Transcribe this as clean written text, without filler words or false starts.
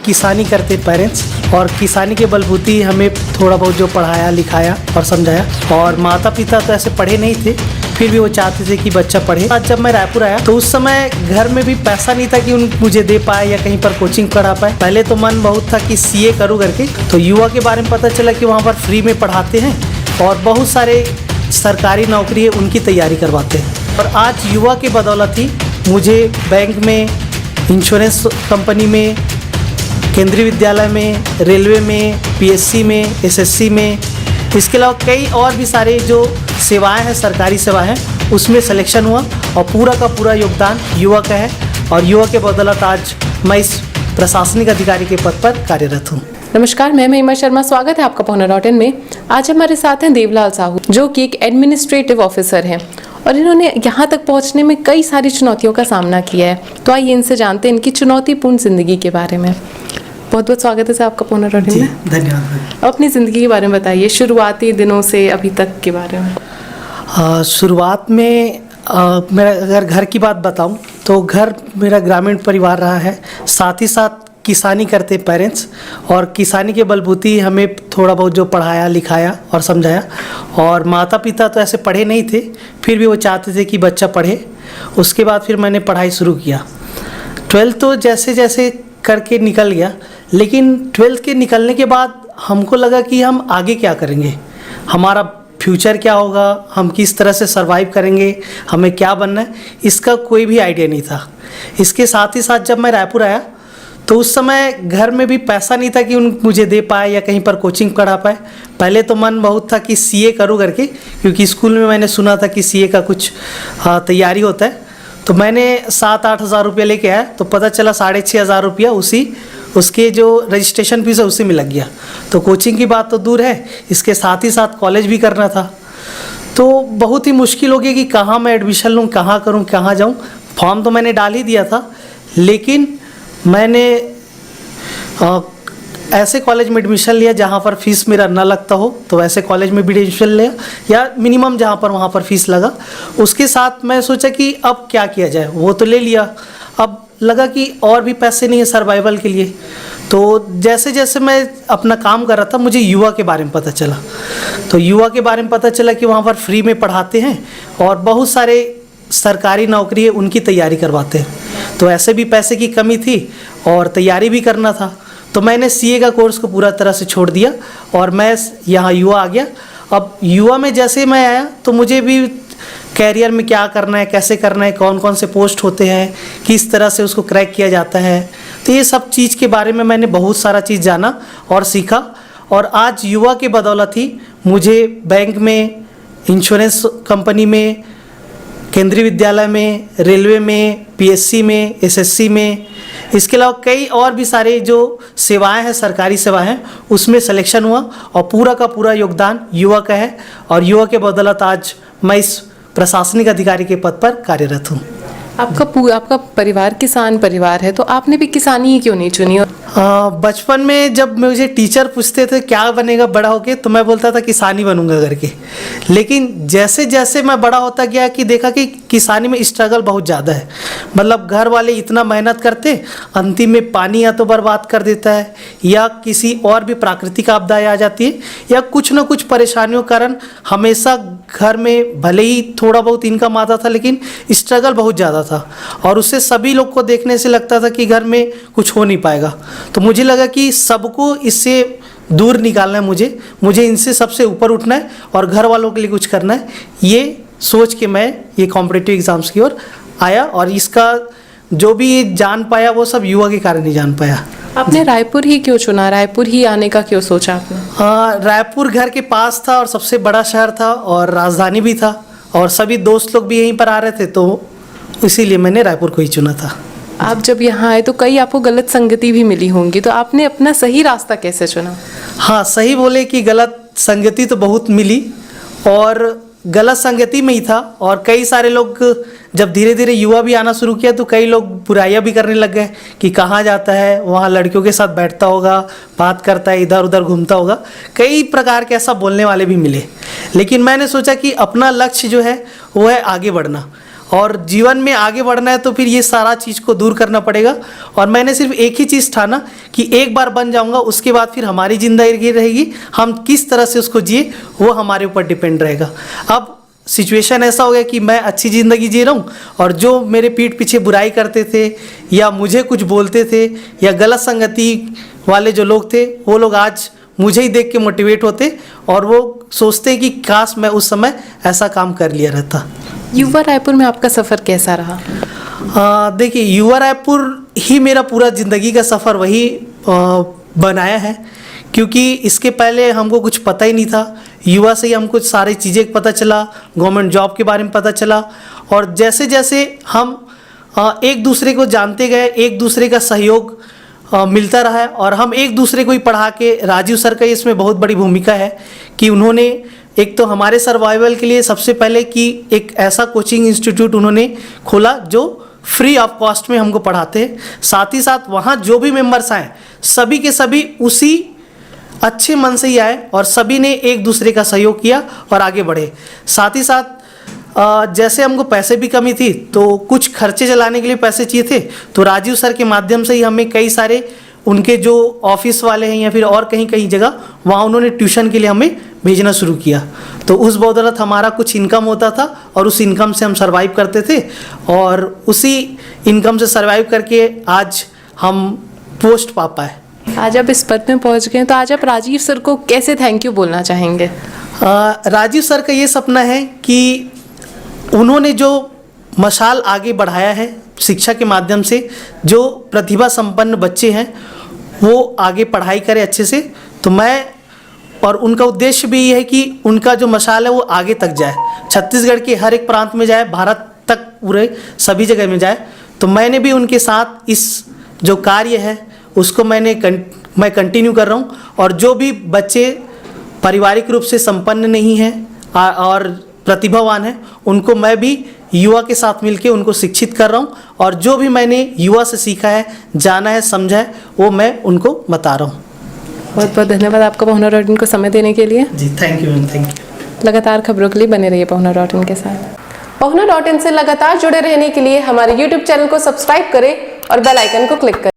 किसानी करते पेरेंट्स, और किसानी के बलबूती हमें थोड़ा बहुत जो पढ़ाया लिखाया और समझाया। और माता पिता तो ऐसे पढ़े नहीं थे, फिर भी वो चाहते थे कि बच्चा पढ़े। आज जब मैं रायपुर आया तो उस समय घर में भी पैसा नहीं था कि मुझे दे पाए या कहीं पर कोचिंग पढ़ा पाए। पहले तो मन बहुत था कि सीए करूँ करके, तो युवा के बारे में पता चला कि वहाँ पर फ्री में पढ़ाते हैं और बहुत सारे सरकारी नौकरी है उनकी तैयारी करवाते हैं। और आज युवा की बदौलत ही मुझे बैंक में, इंश्योरेंस कंपनी में, केंद्रीय विद्यालय में, रेलवे में, पीएससी में, एसएससी में, इसके अलावा कई और भी सारे जो सेवाएं हैं, सरकारी सेवाएं हैं, उसमें सिलेक्शन हुआ और पूरा का पूरा योगदान युवा का है। और युवा के बदौलत आज मैं इस प्रशासनिक अधिकारी के पद पर कार्यरत हूँ। नमस्कार, मैं महिमा शर्मा, स्वागत है आपका पहुना.in में। आज हमारे साथ हैं देवलाल साहू, जो कि एक एडमिनिस्ट्रेटिव ऑफिसर हैं और इन्होंने यहाँ तक पहुँचने में कई सारी चुनौतियों का सामना किया है। तो आइए इनसे जानते हैं इनकी चुनौतीपूर्ण जिंदगी के बारे में। बहुत बहुत स्वागत है सर आपका पहुना.in में। धन्यवाद। अपनी ज़िंदगी के बारे में बताइए, शुरुआती दिनों से अभी तक के बारे में। शुरुआत में मेरा अगर घर की बात बताऊं तो घर मेरा ग्रामीण परिवार रहा है, साथ ही साथ किसानी करते पेरेंट्स, और किसानी के बलबूती हमें थोड़ा बहुत जो पढ़ाया लिखाया और समझाया। और माता पिता तो ऐसे पढ़े नहीं थे, फिर भी वो चाहते थे कि बच्चा पढ़े। उसके बाद फिर मैंने पढ़ाई शुरू किया। 12th तो जैसे जैसे करके निकल गया, लेकिन 12th के निकलने के बाद हमको लगा कि हम आगे क्या करेंगे, हमारा फ्यूचर क्या होगा, हम किस तरह से सरवाइव करेंगे, हमें क्या बनना है, इसका कोई भी आइडिया नहीं था। इसके साथ ही साथ जब मैं रायपुर आया तो उस समय घर में भी पैसा नहीं था कि मुझे दे पाए या कहीं पर कोचिंग पढ़ा पाए। पहले तो मन बहुत था कि सीए करूँ करके, क्योंकि स्कूल में मैंने सुना था कि सीए का कुछ तैयारी होता है। तो मैंने 7-8 हज़ार रुपये लेके आया, तो पता चला 6,500 रुपया उसके जो रजिस्ट्रेशन फीस है उसी में लग गया। तो कोचिंग की बात तो दूर है, इसके साथ ही साथ कॉलेज भी करना था। तो बहुत ही मुश्किल हो गया कि कहाँ मैं एडमिशन लूँ, कहाँ करूँ, कहाँ जाऊँ। फॉर्म तो मैंने डाल ही दिया था, लेकिन मैंने ऐसे कॉलेज में एडमिशन लिया जहाँ पर फीस मेरा ना लगता हो, तो ऐसे कॉलेज में भी एडमिशन लिया, या मिनिमम जहाँ पर वहाँ पर फीस लगा। उसके साथ मैं सोचा कि अब क्या किया जाए, वो तो ले लिया, अब लगा कि और भी पैसे नहीं है सर्वाइवल के लिए। तो जैसे जैसे मैं अपना काम कर रहा था, मुझे युवा के बारे में पता चला। तो युवा के बारे में पता चला कि वहाँ पर फ्री में पढ़ाते हैं और बहुत सारे सरकारी नौकरी है उनकी तैयारी करवाते हैं। तो ऐसे भी पैसे की कमी थी और तैयारी भी करना था, तो मैंने सीए का कोर्स को पूरा तरह से छोड़ दिया और मैं यहाँ युवा आ गया। अब युवा में जैसे मैं आया तो मुझे भी कैरियर में क्या करना है, कैसे करना है, कौन कौन से पोस्ट होते हैं, किस तरह से उसको क्रैक किया जाता है, तो ये सब चीज़ के बारे में मैंने बहुत सारा चीज़ जाना और सीखा। और आज युवा के बदौलत ही मुझे बैंक में, इंश्योरेंस कंपनी में, केंद्रीय विद्यालय में, रेलवे में, पीएससी में, एसएससी में, इसके अलावा कई और भी सारे जो सेवाएं हैं, सरकारी सेवाएं हैं, उसमें सिलेक्शन हुआ और पूरा का पूरा योगदान युवा का है। और युवा के बदौलत आज मैं इस प्रशासनिक अधिकारी के पद पर कार्यरत हूँ। आपका परिवार किसान परिवार है, तो आपने भी किसानी ही क्यों नहीं चुनी? बचपन में जब मुझे टीचर पूछते थे क्या बनेगा बड़ा होके, तो मैं बोलता था किसानी बनूंगा करके। लेकिन जैसे जैसे मैं बड़ा होता गया कि देखा कि किसानी में स्ट्रगल बहुत ज़्यादा है। मतलब घर वाले इतना मेहनत करते, अंतिम में पानी या तो बर्बाद कर देता है, या किसी और भी प्राकृतिक आपदाएं आ जाती है, या कुछ ना कुछ परेशानियों के कारण हमेशा घर में भले ही थोड़ा बहुत इनकम आता था, लेकिन स्ट्रगल बहुत ज़्यादा था। और उससे सभी लोग को देखने से लगता था कि घर में कुछ हो नहीं पाएगा। तो मुझे लगा कि सबको इससे दूर निकालना है, मुझे इनसे सबसे ऊपर उठना है और घर वालों के लिए कुछ करना है। ये सोच के मैं ये कॉम्पिटिटिव एग्ज़ाम्स की ओर आया, और इसका जो भी जान पाया वो सब युवा के कारण ही जान पाया। आपने रायपुर ही क्यों चुना? रायपुर ही आने का क्यों सोचा आपने? रायपुर घर के पास था और सबसे बड़ा शहर था और राजधानी भी था, और सभी दोस्त लोग भी यहीं पर आ रहे थे, तो इसीलिए मैंने रायपुर को ही चुना था। आप जब यहाँ आए तो कई आपको गलत संगति भी मिली होंगी, तो आपने अपना सही रास्ता कैसे चुना? हाँ, सही बोले कि गलत संगति तो बहुत मिली, और गलत संगति में ही था। और कई सारे लोग जब धीरे धीरे युवा भी आना शुरू किया तो कई लोग बुराइयां भी करने लग गए कि कहाँ जाता है, वहाँ लड़कियों के साथ बैठता होगा, बात करता है, इधर उधर घूमता होगा। कई प्रकार के ऐसा बोलने वाले भी मिले। लेकिन मैंने सोचा कि अपना लक्ष्य जो है वो है आगे बढ़ना, और जीवन में आगे बढ़ना है तो फिर ये सारा चीज़ को दूर करना पड़ेगा। और मैंने सिर्फ एक ही चीज़ ठाना कि एक बार बन जाऊंगा, उसके बाद फिर हमारी ज़िंदगी रहेगी, हम किस तरह से उसको जिए वो हमारे ऊपर डिपेंड रहेगा। अब सिचुएशन ऐसा हो गया कि मैं अच्छी ज़िंदगी जी रहा हूँ और जो मेरे पीठ पीछे बुराई करते थे या मुझे कुछ बोलते थे या गलत संगति वाले जो लोग थे, वो लोग आज मुझे ही देख के मोटिवेट होते और वो सोचते हैं कि काश मैं उस समय ऐसा काम कर लिया रहता। युवा रायपुर में आपका सफ़र कैसा रहा? देखिए, युवा रायपुर ही मेरा पूरा ज़िंदगी का सफ़र वही बनाया है, क्योंकि इसके पहले हमको कुछ पता ही नहीं था। युवा से ही हमको सारी चीज़ें पता चला, गवर्नमेंट जॉब के बारे में पता चला, और जैसे जैसे हम एक दूसरे को जानते गए, एक दूसरे का सहयोग मिलता रहा है और हम एक दूसरे को ही पढ़ा के, राजीव सर का इसमें बहुत बड़ी भूमिका है कि उन्होंने एक तो हमारे सर्वाइवल के लिए सबसे पहले कि एक ऐसा कोचिंग इंस्टीट्यूट उन्होंने खोला जो फ्री ऑफ कॉस्ट में हमको पढ़ाते हैं। साथ ही साथ वहाँ जो भी मेंबर्स आए सभी के सभी उसी अच्छे मन से ही आए और सभी ने एक दूसरे का सहयोग किया और आगे बढ़े। साथ ही साथ जैसे हमको पैसे भी कमी थी तो कुछ खर्चे चलाने के लिए पैसे चाहिए थे, तो राजीव सर के माध्यम से ही हमें कई सारे उनके जो ऑफिस वाले हैं या फिर और कहीं कहीं जगह वहाँ उन्होंने ट्यूशन के लिए हमें भेजना शुरू किया। तो उस बदौलत हमारा कुछ इनकम होता था और उस इनकम से हम सर्वाइव करते थे और उसी इनकम से सर्वाइव करके आज हम पोस्ट पा पाए। आज आप इस पद में पहुंच गए, तो आज आप राजीव सर को कैसे थैंक यू बोलना चाहेंगे? राजीव सर का ये सपना है कि उन्होंने जो मशाल आगे बढ़ाया है शिक्षा के माध्यम से, जो प्रतिभा संपन्न बच्चे हैं वो आगे पढ़ाई करें अच्छे से, तो मैं और उनका उद्देश्य भी ये है कि उनका जो मशाल है वो आगे तक जाए, छत्तीसगढ़ के हर एक प्रांत में जाए, भारत तक पूरे सभी जगह में जाए। तो मैंने भी उनके साथ इस जो कार्य है उसको मैं कंटिन्यू कर रहा हूँ। और जो भी बच्चे पारिवारिक रूप से संपन्न नहीं हैं और प्रतिभावान हैं, उनको मैं भी युवा के साथ मिलके उनको शिक्षित कर रहा हूँ और जो भी मैंने युवा से सीखा है, जाना है, समझा है, वो मैं उनको बता रहा हूँ। बहुत बहुत धन्यवाद आपका पहुना.in को समय देने के लिए। जी thank you ma'am, thank you. लगातार खबरों के लिए बने रहिए पहुना.in के साथ। पहुना.in से लगातार जुड़े रहने के लिए हमारे YouTube चैनल को सब्सक्राइब करें और बेल आइकन को क्लिक करें।